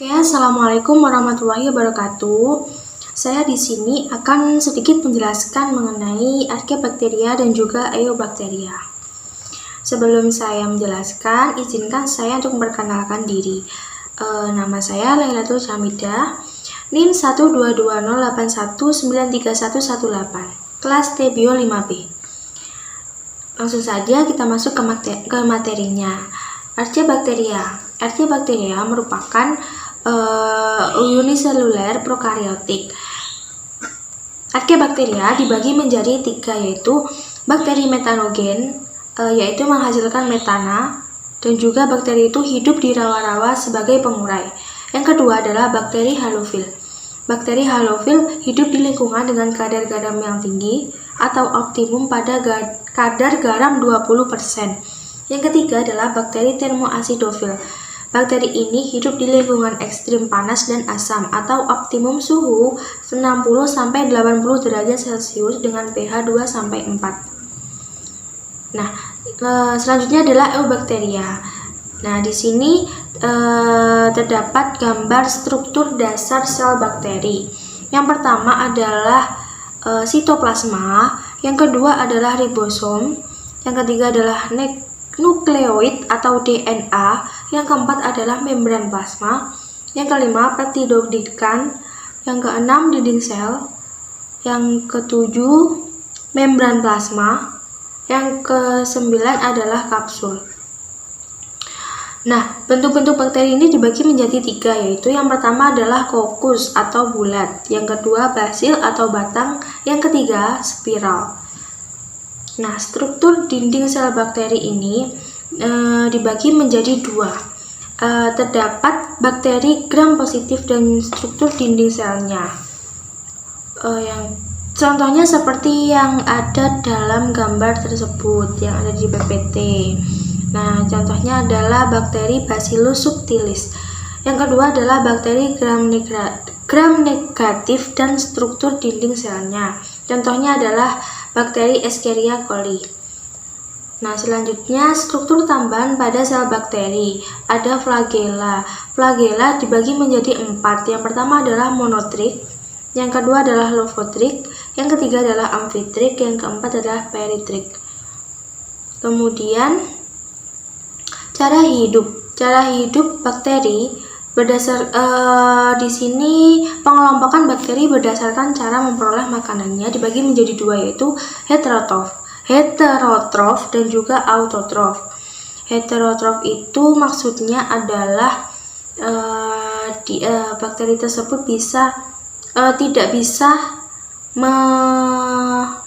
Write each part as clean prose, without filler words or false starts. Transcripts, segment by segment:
Oke, assalamualaikum warahmatullahi wabarakatuh. Saya di sini akan sedikit menjelaskan mengenai Archaebacteria dan juga Eubacteria. Sebelum saya menjelaskan, izinkan saya untuk memperkenalkan diri. Nama saya Lailatul Syamidah, NIM 12208193118, kelas T Bio 5B. Langsung saja kita masuk ke materinya. Archaebacteria merupakan uniseluler prokaryotik. Archaebacteria dibagi menjadi 3, yaitu bakteri metanogen, yaitu menghasilkan metana, dan juga bakteri itu hidup di rawa-rawa sebagai pengurai. Yang kedua adalah bakteri halofil. Bakteri halofil hidup di lingkungan dengan kadar garam yang tinggi atau optimum pada kadar garam 20%. Yang ketiga adalah bakteri termoasidofil. Bakteri ini hidup di lingkungan ekstrim panas dan asam atau optimum suhu 60-80 derajat Celcius dengan pH 2-4. Nah, selanjutnya adalah Eubacteria. Nah, di sini terdapat gambar struktur dasar sel bakteri. Yang pertama adalah sitoplasma, yang kedua adalah ribosom, yang ketiga adalah nukleoid atau DNA, yang keempat adalah membran plasma, yang kelima peptidoglycan, yang keenam dinding sel, yang ketujuh membran plasma, yang kesembilan adalah kapsul. Nah, bentuk-bentuk bakteri ini dibagi menjadi 3, yaitu yang pertama adalah kokus atau bulat, yang kedua basil atau batang, yang ketiga spiral. Nah, struktur dinding sel bakteri ini dibagi menjadi 2. Terdapat bakteri gram positif dan struktur dinding selnya. Yang contohnya seperti yang ada dalam gambar tersebut yang ada di PPT. Nah, contohnya adalah bakteri Bacillus subtilis. Yang kedua adalah bakteri gram negatif dan struktur dinding selnya. Contohnya adalah bakteri Escherichia coli. Nah, selanjutnya struktur tambahan pada sel bakteri. Ada flagella. Flagella dibagi menjadi 4. Yang pertama adalah monotrik, yang kedua adalah lopotrik, yang ketiga adalah amfitrik, yang keempat adalah peritrik. Kemudian cara hidup bakteri di sini pengelompokan bakteri berdasarkan cara memperoleh makanannya dibagi menjadi 2, yaitu heterotrof dan juga autotrof. Heterotrof itu maksudnya adalah bakteri tersebut tidak bisa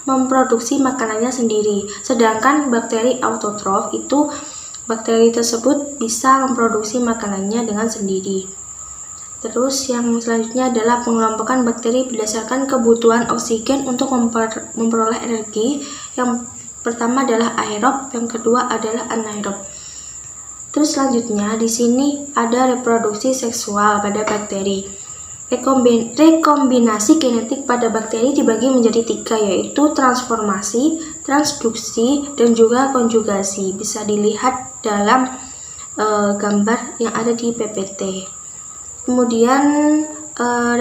memproduksi makanannya sendiri. Sedangkan bakteri autotrof itu bakteri tersebut bisa memproduksi makanannya dengan sendiri. Terus yang selanjutnya adalah pengelompokan bakteri berdasarkan kebutuhan oksigen untuk memperoleh energi. Yang pertama adalah aerob, yang kedua adalah anaerob. Terus selanjutnya di sini ada reproduksi seksual pada bakteri. Rekombinasi genetik pada bakteri dibagi menjadi 3, yaitu transformasi, transduksi, dan juga konjugasi. Bisa dilihat dalam gambar yang ada di PPT. Kemudian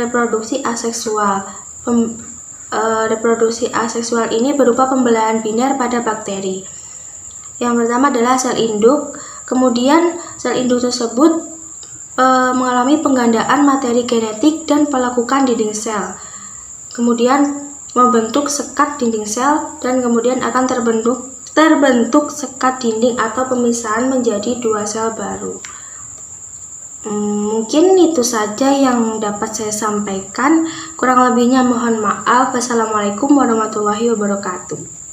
reproduksi aseksual. Reproduksi aseksual ini berupa pembelahan biner pada bakteri. Yang pertama adalah sel induk. Kemudian sel induk tersebut mengalami penggandaan materi genetik dan pelekukan dinding sel. Kemudian membentuk sekat dinding sel dan kemudian akan terbentuk sekat dinding atau pemisahan menjadi 2 sel baru. Mungkin itu saja yang dapat saya sampaikan. Kurang lebihnya mohon maaf. Wassalamualaikum warahmatullahi wabarakatuh.